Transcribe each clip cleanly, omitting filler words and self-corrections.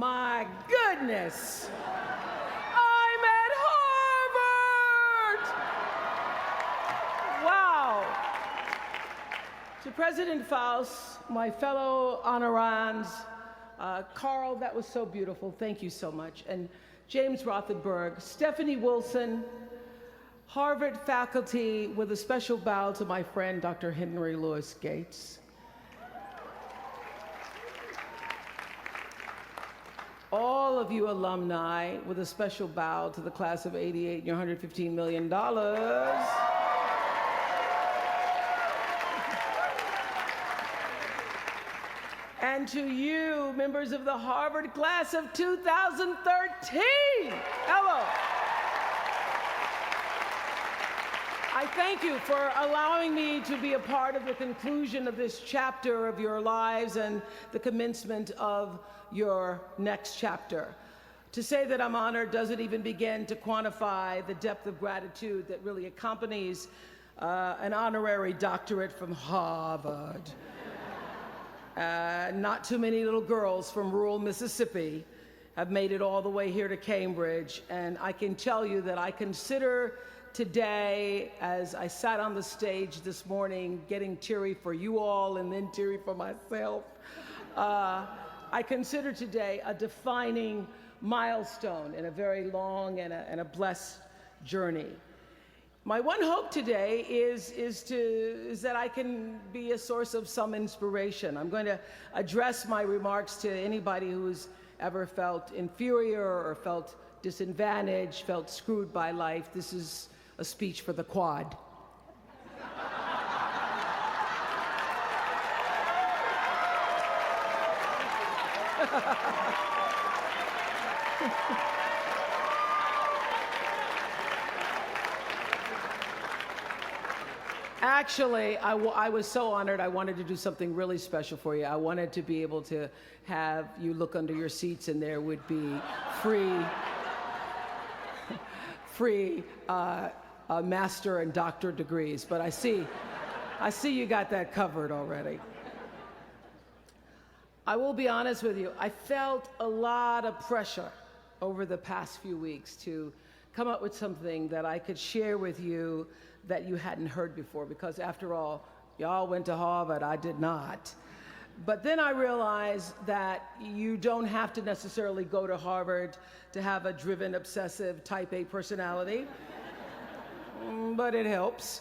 my goodness. I'm at Harvard! Wow. To President Faust, my fellow honorands, Carl, that was so beautiful. Thank you so much. And James Rothenberg, Stephanie Wilson, Harvard faculty, with a special bow to my friend, Dr. Henry Louis Gates. All of you alumni, with a special bow to the class of '88 and your $115 million. And to you, members of the Harvard class of 2013. Hello. I thank you for allowing me to be a part of the conclusion of this chapter of your lives and the commencement of your next chapter. To say that I'm honored doesn't even begin to quantify the depth of gratitude that really accompanies an honorary doctorate from Harvard. Not too many little girls from rural Misisipi have made it all the way here to Cambridge, and I can tell you that I consider today, as I sat on the stage this morning, getting teary for you all and then teary for myself, I consider today a defining milestone in a very long and a blessed journey. My one hope today is that I can be a source of some inspiration. I'm going to address my remarks to anybody who's ever felt inferior or felt disadvantaged, felt screwed by life. This is a speech for the quad. Actually, I was so honored. I wanted to do something really special for you. I wanted to be able to have you look under your seats and there would be free master and doctor degrees. But I see you got that covered already. I will be honest with you. I felt a lot of pressure over the past few weeks to come up with something that I could share with you that you hadn't heard before, because after all, y'all went to Harvard, I did not. But then I realized that you don't have to necessarily go to Harvard to have a driven, obsessive, type A personality, but it helps.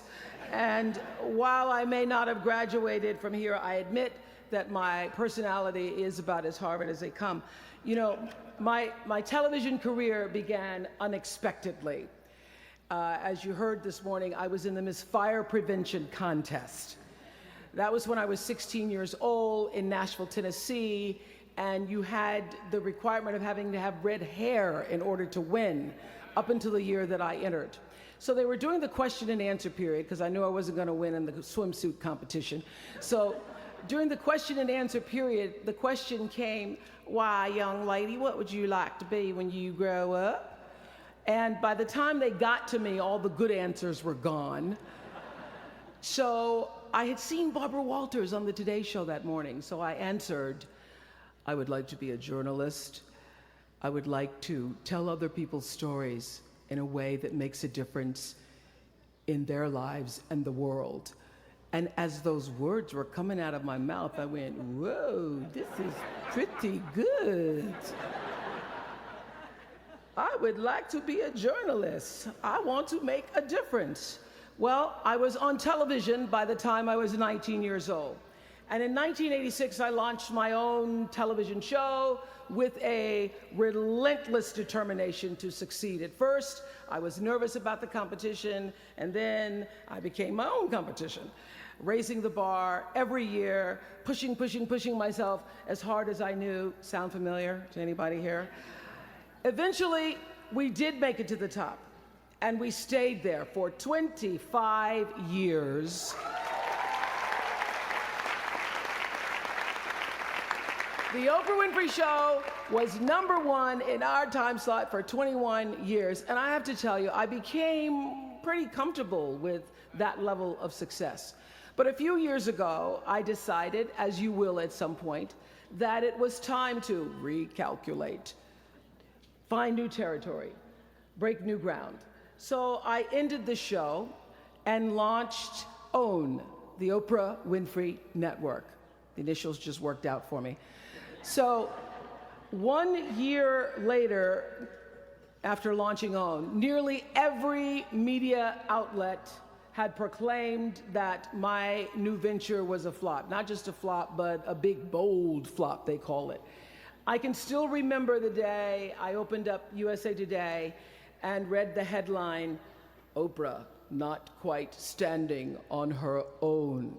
And while I may not have graduated from here, I admit that my personality is about as Harvard as they come. You know, my television career began unexpectedly. As you heard this morning, I was in the Miss Fire Prevention contest. That was when I was 16 years old in Nashville, Tennessee, and you had the requirement of having to have red hair in order to win, up until the year that I entered. So they were doing the question and answer period, because I knew I wasn't going to win in the swimsuit competition. So during the question and answer period, the question came, "Why, young lady, what would you like to be when you grow up?" And by the time they got to me, all the good answers were gone. So I had seen Barbara Walters on the Today Show that morning, so I answered, "I would like to be a journalist. I would like to tell other people's stories in a way that makes a difference in their lives and the world." And as those words were coming out of my mouth, I went, "Whoa, this is pretty good. I would like to be a journalist. I want to make a difference." Well, I was on television by the time I was 19 years old. And in 1986, I launched my own television show with a relentless determination to succeed. At first, I was nervous about the competition, and then I became my own competition, raising the bar every year, pushing myself as hard as I knew. Sound familiar to anybody here? Eventually, we did make it to the top, and we stayed there for 25 years. The Oprah Winfrey Show was #1 in our time slot for 21 years, and I have to tell you, I became pretty comfortable with that level of success. But a few years ago, I decided, as you will at some point, that it was time to recalculate, find new territory, break new ground. So I ended the show and launched OWN, the Oprah Winfrey Network. The initials just worked out for me. So 1 year later, after launching OWN, nearly every media outlet had proclaimed that my new venture was a flop. Not just a flop, but a big, bold flop, they call it. I can still remember the day I opened up USA Today and read the headline, "Oprah not quite standing on her own."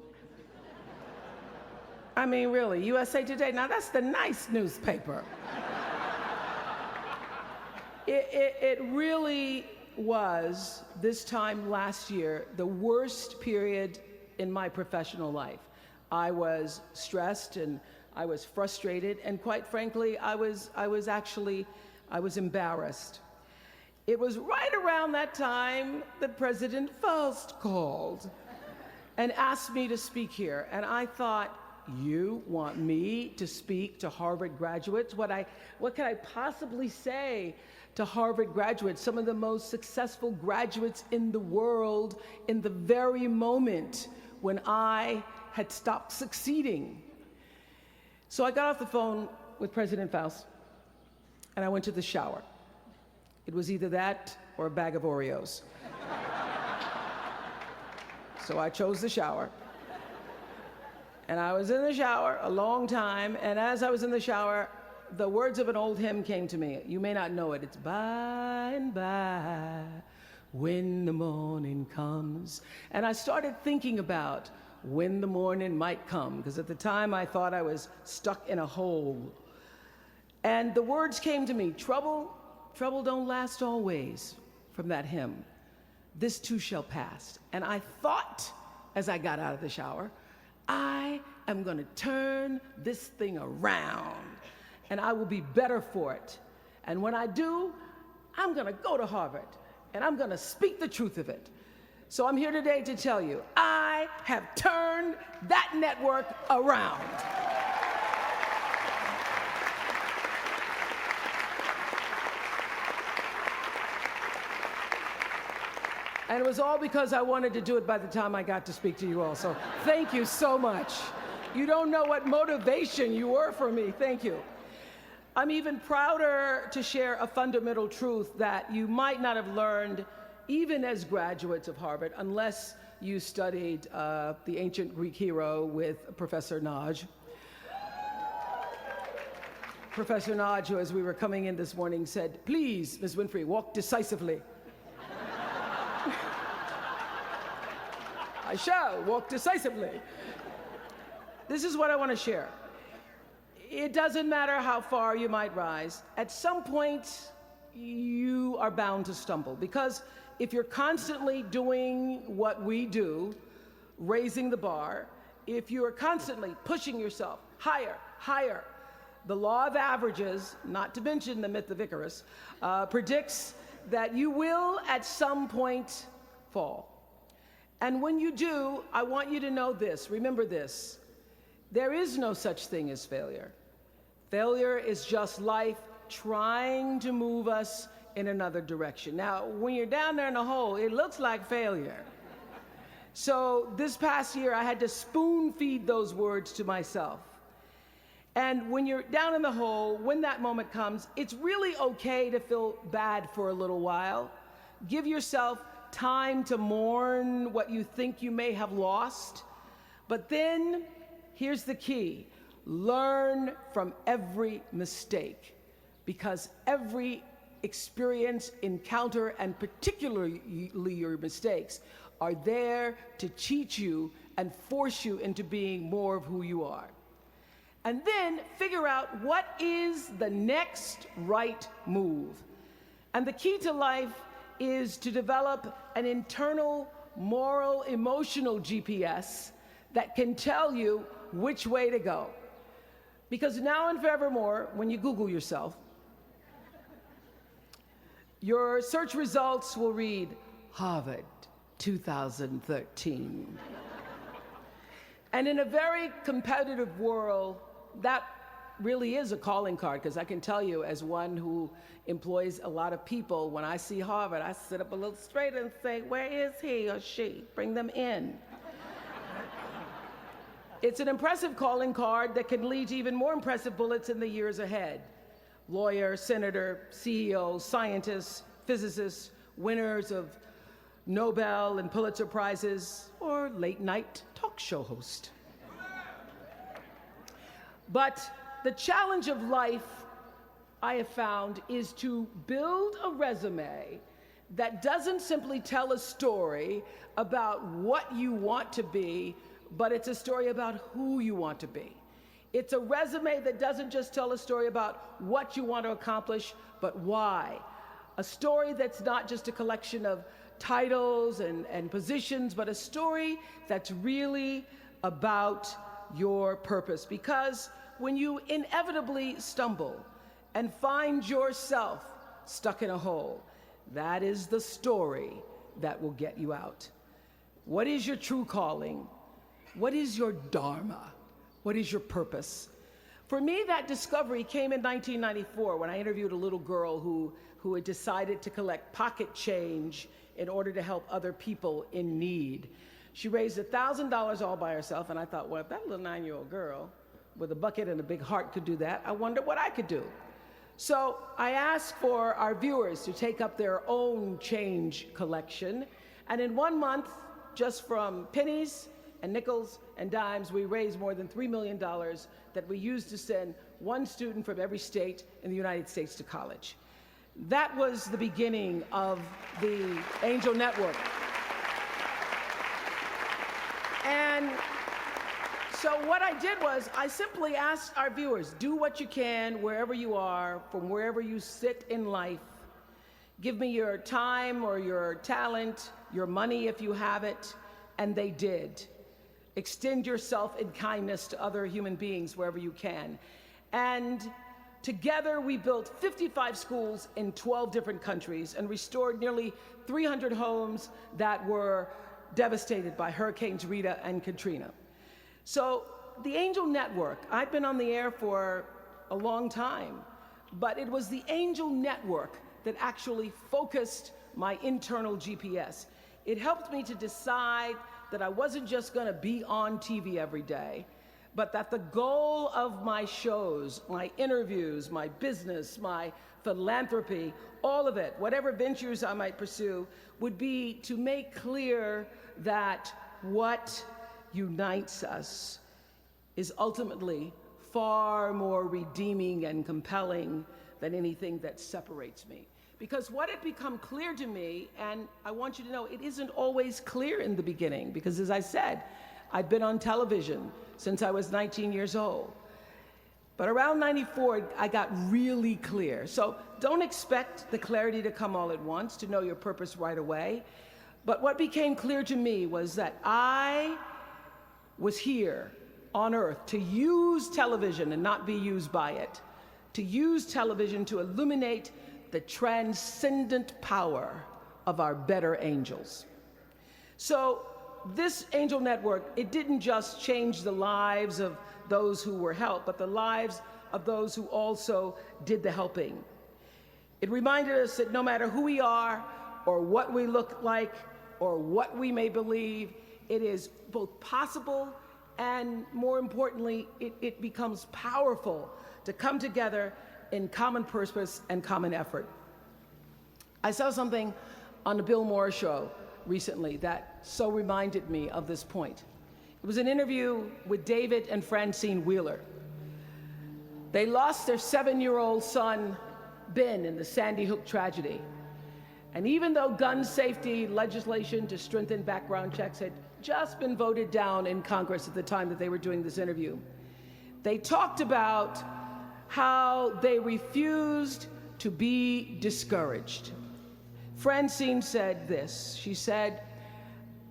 I mean, really, USA Today, now that's the nice newspaper. It really was, this time last year, the worst period in my professional life. I was stressed and I was frustrated, and quite frankly, I was embarrassed. It was right around that time that President Faust called and asked me to speak here, and I thought, you want me to speak to Harvard graduates? What can I possibly say to Harvard graduates, some of the most successful graduates in the world, in the very moment when I had stopped succeeding? So I got off the phone with President Faust, and I went to the shower. It was either that or a bag of Oreos. So I chose the shower. And I was in the shower a long time, and as I was in the shower, the words of an old hymn came to me. You may not know it. It's by and by, when the morning comes. And I started thinking about when the morning might come, because at the time I thought I was stuck in a hole. And the words came to me, trouble don't last always, from that hymn. This too shall pass. And I thought, as I got out of the shower, I am going to turn this thing around, and I will be better for it. And when I do, I'm going to go to Harvard, and I'm going to speak the truth of it. So I'm here today to tell you, I have turned that network around. And it was all because I wanted to do it by the time I got to speak to you all. So thank you so much. You don't know what motivation you were for me. Thank you. I'm even prouder to share a fundamental truth that you might not have learned even as graduates of Harvard, unless you studied the ancient Greek hero with Professor Naj. Professor Naj, who, as we were coming in this morning, said, "Please, Ms. Winfrey, walk decisively." I shall walk decisively. This is what I want to share. It doesn't matter how far you might rise. At some point, you are bound to stumble, because if you're constantly doing what we do, raising the bar, if you are constantly pushing yourself higher, higher, the law of averages, not to mention the myth of Icarus, predicts that you will at some point fall. And when you do, I want you to know this, remember this, there is no such thing as failure. Failure is just life trying to move us in another direction. Now, when you're down there in a hole, it looks like failure. So this past year, I had to spoon feed those words to myself. And when you're down in the hole, when that moment comes, it's really okay to feel bad for a little while. Give yourself time to mourn what you think you may have lost. But then, here's the key. Learn from every mistake, because every experience, encounter, and particularly your mistakes are there to teach you and force you into being more of who you are. And then figure out what is the next right move. And the key to life is to develop an internal, moral, emotional GPS that can tell you which way to go. Because now and forevermore, when you Google yourself, your search results will read, Harvard 2013. And in a very competitive world, that really is a calling card, because I can tell you, as one who employs a lot of people, when I see Harvard, I sit up a little straighter and say, where is he or she? Bring them in. It's an impressive calling card that can lead to even more impressive bullets in the years ahead. Lawyer, senator, CEO, scientists, physicists, winners of Nobel and Pulitzer Prizes, or late-night talk show host. But the challenge of life, I have found, is to build a resume that doesn't simply tell a story about what you want to be, but it's a story about who you want to be. It's a resume that doesn't just tell a story about what you want to accomplish, but why. A story that's not just a collection of titles and positions, but a story that's really about your purpose. Because when you inevitably stumble and find yourself stuck in a hole, that is the story that will get you out. What is your true calling? What is your dharma? What is your purpose? For me, that discovery came in 1994 when I interviewed a little girl who had decided to collect pocket change in order to help other people in need. She raised $1,000 all by herself, and I thought, well, if that little 9-year-old girl with a bucket and a big heart could do that, I wonder what I could do. So I asked for our viewers to take up their own change collection, and in 1 month, just from pennies and nickels and dimes, we raised more than $3 million that we used to send one student from every state in the United States to college. That was the beginning of the Angel Network. And so what I did was I simply asked our viewers, do what you can wherever you are, from wherever you sit in life. Give me your time or your talent, your money if you have it, and they did. Extend yourself in kindness to other human beings wherever you can. And together we built 55 schools in 12 different countries and restored nearly 300 homes that were devastated by Hurricanes Rita and Katrina. So the Angel Network, I've been on the air for a long time, but it was the Angel Network that actually focused my internal GPS. It helped me to decide that I wasn't just going to be on TV every day, but that the goal of my shows, my interviews, my business, my philanthropy, all of it, whatever ventures I might pursue, would be to make clear that what unites us is ultimately far more redeeming and compelling than anything that separates me. Because what had become clear to me, and I want you to know, it isn't always clear in the beginning, because as I said, I've been on television since I was 19 years old. But around 94, I got really clear. So don't expect the clarity to come all at once, to know your purpose right away. But what became clear to me was that I was here on earth to use television and not be used by it, to use television to illuminate the transcendent power of our better angels. So this Angel Network, it didn't just change the lives of those who were helped, but the lives of those who also did the helping. It reminded us that no matter who we are, or what we look like, or what we may believe, it is both possible and, more importantly, it becomes powerful to come together in common purpose and common effort. I saw something on the Bill Maher show recently that so reminded me of this point. It was an interview with David and Francine Wheeler. They lost their 7-year-old son, Ben, in the Sandy Hook tragedy. And even though gun safety legislation to strengthen background checks had just been voted down in Congress at the time that they were doing this interview, they talked about how they refused to be discouraged. Francine said this. She said,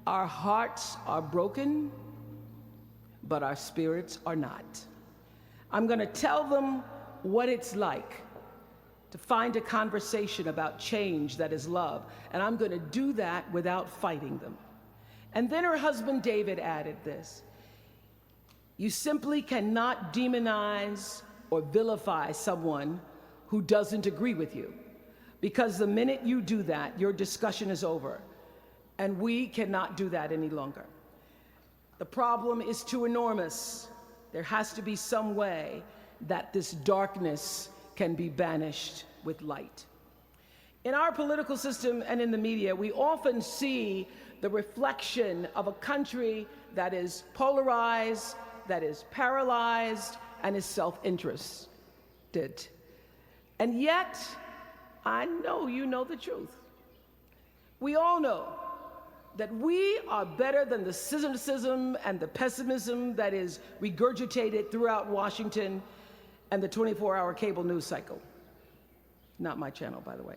"Our hearts are broken, but our spirits are not. I'm going to tell them what it's like to find a conversation about change that is love, and I'm going to do that without fighting them." And then her husband David added this: "You simply cannot demonize or vilify someone who doesn't agree with you. Because the minute you do that, your discussion is over. And we cannot do that any longer. The problem is too enormous. There has to be some way that this darkness can be banished with light. In our political system and in the media, we often see the reflection of a country that is polarized, that is paralyzed, and is self-interested. And yet, I know you know the truth. We all know that we are better than the cynicism and the pessimism that is regurgitated throughout Washington and the 24-hour cable news cycle. Not my channel, by the way.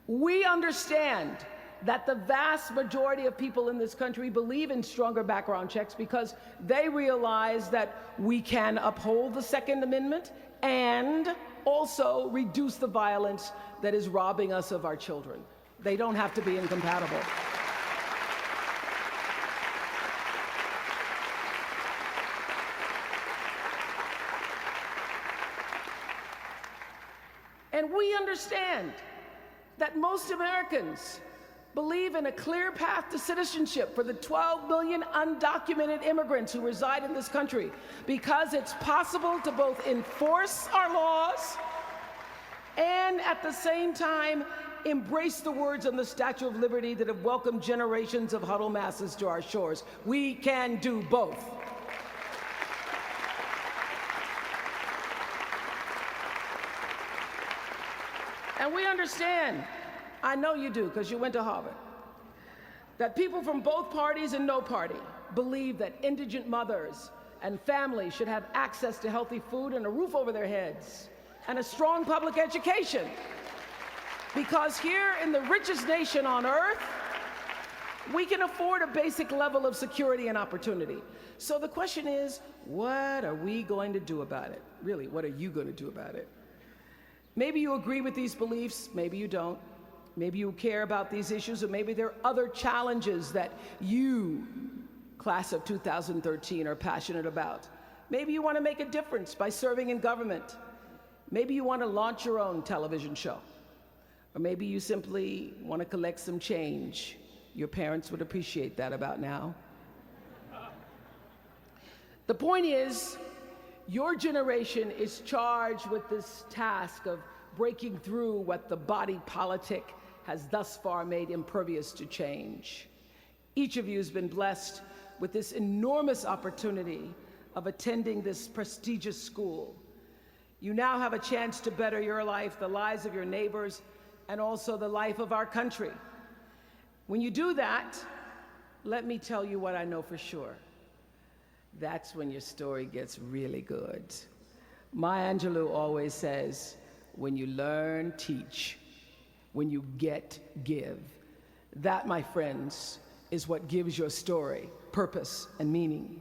We understand that the vast majority of people in this country believe in stronger background checks because they realize that we can uphold the Second Amendment and also reduce the violence that is robbing us of our children. They don't have to be incompatible. And we understand that most Americans believe in a clear path to citizenship for the 12 million undocumented immigrants who reside in this country, because it's possible to both enforce our laws and at the same time embrace the words on the Statue of Liberty that have welcomed generations of huddled masses to our shores. We can do both. And we understand, I know you do because you went to Harvard, that people from both parties and no party believe that indigent mothers and families should have access to healthy food and a roof over their heads and a strong public education. Because here in the richest nation on earth, we can afford a basic level of security and opportunity. So the question is, what are we going to do about it? Really, what are you going to do about it? Maybe you agree with these beliefs, maybe you don't. Maybe you care about these issues, or maybe there are other challenges that you, class of 2013, are passionate about. Maybe you want to make a difference by serving in government. Maybe you want to launch your own television show. Or maybe you simply want to collect some change. Your parents would appreciate that about now. The point is, your generation is charged with this task of breaking through what the body politic has thus far made impervious to change. Each of you has been blessed with this enormous opportunity of attending this prestigious school. You now have a chance to better your life, the lives of your neighbors, and also the life of our country. When you do that, let me tell you what I know for sure. That's when your story gets really good. Maya Angelou always says, when you learn, teach. When you get, give. That, my friends, is what gives your story purpose and meaning.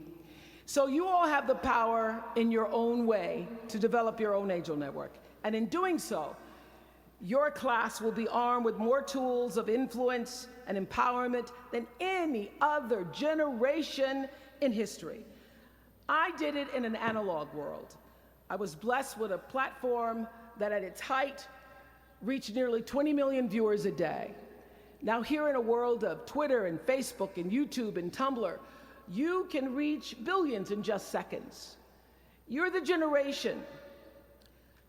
So you all have the power in your own way to develop your own angel network. And in doing so, your class will be armed with more tools of influence and empowerment than any other generation in history. I did it in an analog world. I was blessed with a platform that at its height reached nearly 20 million viewers a day. Now here in a world of Twitter and Facebook and YouTube and Tumblr, you can reach billions in just seconds. You're the generation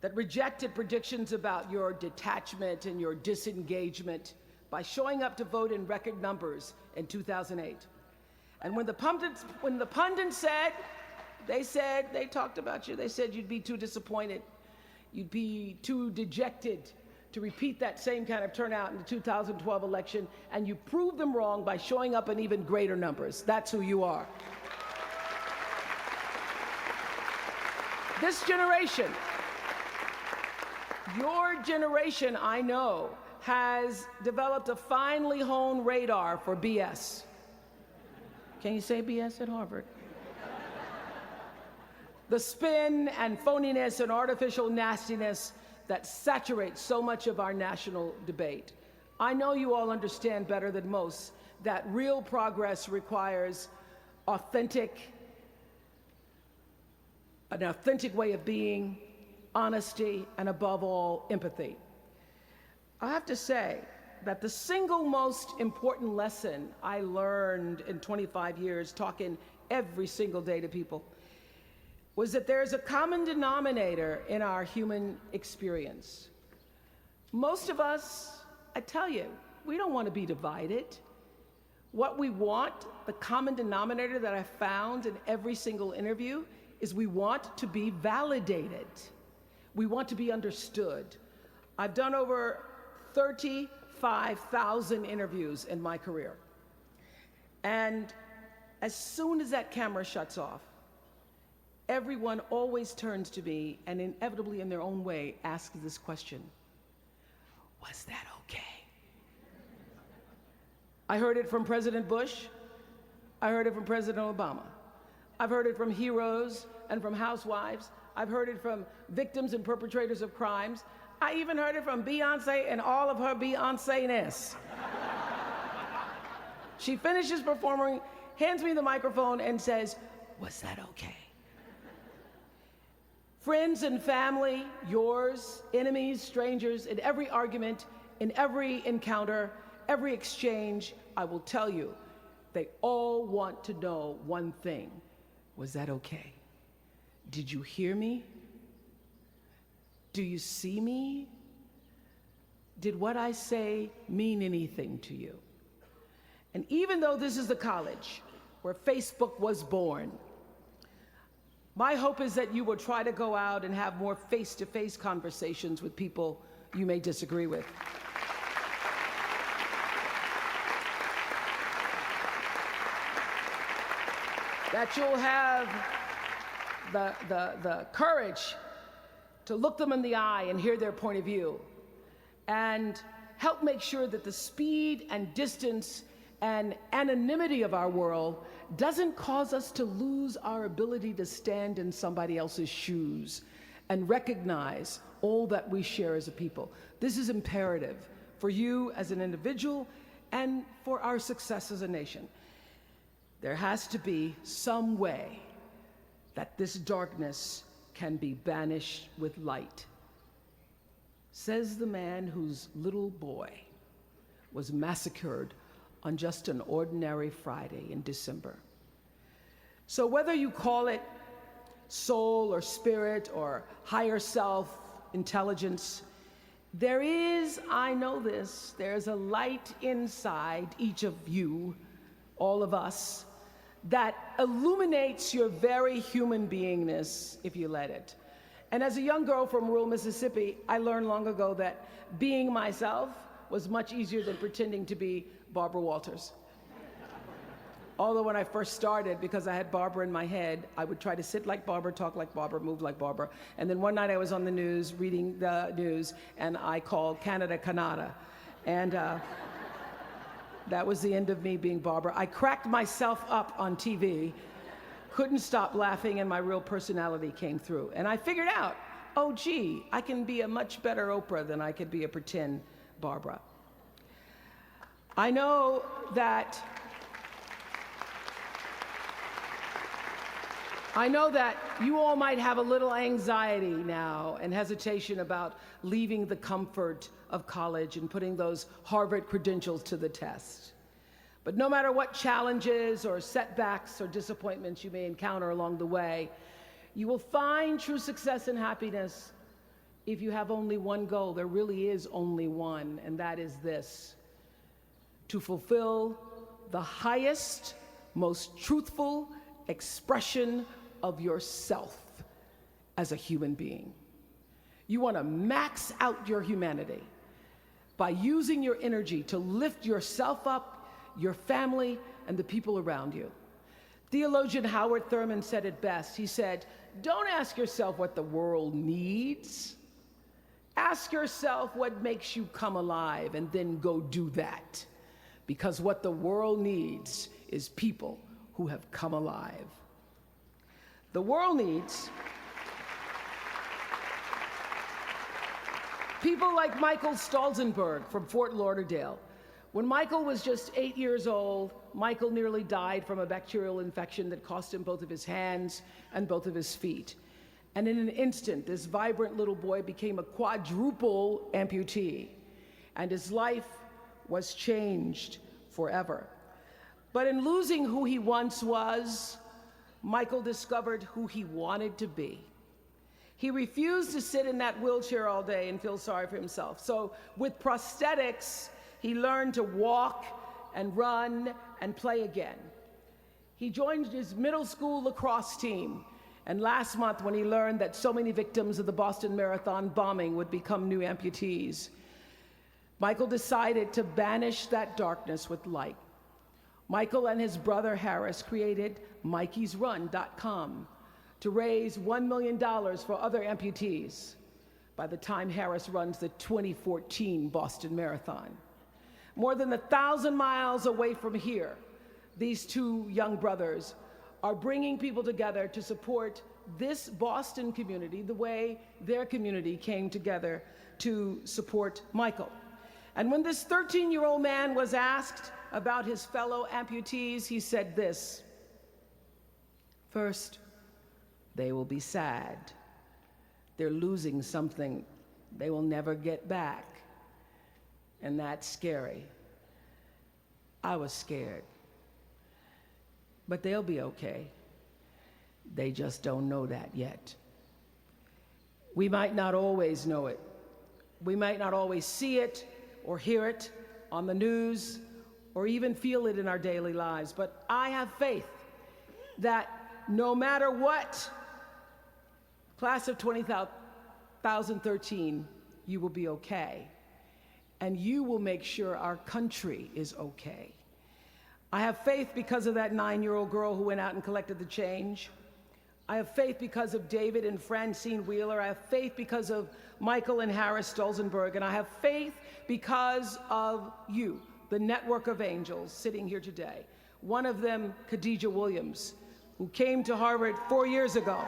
that rejected predictions about your detachment and your disengagement by showing up to vote in record numbers in 2008. And when the pundits said, they talked about you, they said you'd be too disappointed, you'd be too dejected to repeat that same kind of turnout in the 2012 election, and you proved them wrong by showing up in even greater numbers. That's who you are. This generation, your generation, I know, has developed a finely honed radar for BS. Can you say BS at Harvard? The spin and phoniness and artificial nastiness that saturates so much of our national debate. I know you all understand better than most that real progress requires authentic an authentic way of being, honesty, and above all, empathy. I have to say that the single most important lesson I learned in 25 years talking every single day to people was that there's a common denominator in our human experience. Most of us, I tell you, we don't want to be divided. What we want, the common denominator that I found in every single interview, is we want to be validated. We want to be understood. I've done over 35,000 interviews in my career. And as soon as that camera shuts off, everyone always turns to me and inevitably in their own way asks this question: was that okay? I heard it from President Bush. I heard it from President Obama. I've heard it from heroes and from housewives. I've heard it from victims and perpetrators of crimes. I even heard it from Beyonce and all of her Beyonce-ness. She finishes performing, hands me the microphone and says, "Was that okay?" Friends and family, yours, enemies, strangers, in every argument, in every encounter, every exchange, I will tell you, they all want to know one thing: was that okay? Did you hear me? Do you see me? Did what I say mean anything to you? And even though this is the college where Facebook was born, my hope is that you will try to go out and have more face-to-face conversations with people you may disagree with. That you'll have the courage to look them in the eye and hear their point of view, and help make sure that the speed and distance and anonymity of our world doesn't cause us to lose our ability to stand in somebody else's shoes and recognize all that we share as a people. This is imperative for you as an individual and for our success as a nation. There has to be some way that this darkness can be banished with light. Says the man whose little boy was massacred on just an ordinary Friday in December. So whether you call it soul or spirit or higher self, intelligence, there is, I know this, there's a light inside each of you, all of us, that illuminates your very human beingness if you let it. And as a young girl from rural Mississippi, I learned long ago that being myself was much easier than pretending to be Barbara Walters. Although when I first started, because I had Barbara in my head, I would try to sit like Barbara, talk like Barbara, move like Barbara. And then one night I was on the news, reading the news, and I called Canada, Canada. And that was the end of me being Barbara. I cracked myself up on TV, couldn't stop laughing, and my real personality came through. And I figured out, oh gee, I can be a much better Oprah than I could be a pretend Barbara. I know that you all might have a little anxiety now and hesitation about leaving the comfort of college and putting those Harvard credentials to the test. But no matter what challenges or setbacks or disappointments you may encounter along the way, you will find true success and happiness if you have only one goal. There really is only one, and that is this: to fulfill the highest, most truthful expression of yourself as a human being. You want to max out your humanity by using your energy to lift yourself up, your family, and the people around you. Theologian Howard Thurman said it best. He said, "Don't ask yourself what the world needs. Ask yourself what makes you come alive, and then go do that. Because what the world needs is people who have come alive." The world needs people like Michael Stolzenberg from Fort Lauderdale. When Michael was just 8 years old, Michael nearly died from a bacterial infection that cost him both of his hands and both of his feet. And in an instant, this vibrant little boy became a quadruple amputee, and his life was changed forever. But in losing who he once was, Michael discovered who he wanted to be. He refused to sit in that wheelchair all day and feel sorry for himself. So with prosthetics, he learned to walk and run and play again. He joined his middle school lacrosse team. And last month, when he learned that so many victims of the Boston Marathon bombing would become new amputees, Michael decided to banish that darkness with light. Michael and his brother Harris created MikeysRun.com to raise $1 million for other amputees by the time Harris runs the 2014 Boston Marathon. More than 1,000 miles away from here, these two young brothers are bringing people together to support this Boston community the way their community came together to support Michael. And when this 13-year-old man was asked about his fellow amputees, he said this: first, they will be sad. They're losing something they will never get back. And that's scary. I was scared. But they'll be okay. They just don't know that yet. We might not always know it. We might not always see it or hear it on the news or even feel it in our daily lives. But I have faith that no matter what, class of 2013, you will be okay. And you will make sure our country is okay. I have faith because of that 9-year-old girl who went out and collected the change. I have faith because of David and Francine Wheeler. I have faith because of Michael and Harris Stolzenberg. And I have faith because of you, the network of angels sitting here today. One of them, Khadijah Williams, who came to Harvard 4 years ago.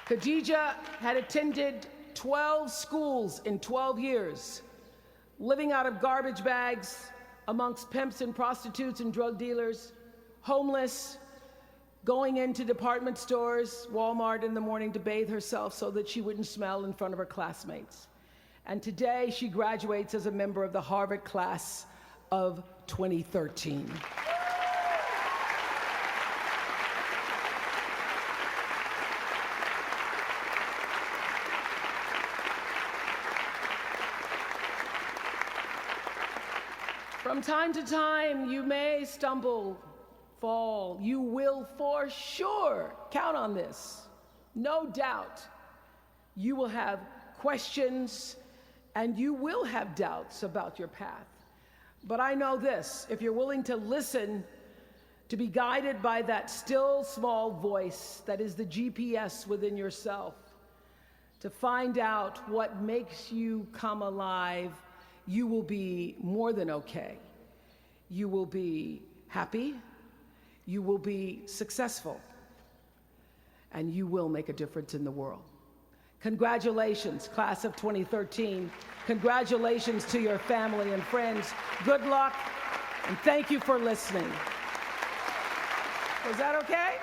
Khadijah had attended 12 schools in 12 years, living out of garbage bags amongst pimps and prostitutes and drug dealers, homeless, going into department stores, Walmart in the morning to bathe herself so that she wouldn't smell in front of her classmates. And today she graduates as a member of the Harvard class of 2013. From time to time, you may stumble, fall. You will for sure count on this. No doubt you will have questions and you will have doubts about your path. But I know this: if you're willing to listen, to be guided by that still small voice that is the GPS within yourself, to find out what makes you come alive, you will be more than okay. You will be happy, you will be successful, and you will make a difference in the world. Congratulations, class of 2013. Congratulations to your family and friends. Good luck, and thank you for listening. Was that okay?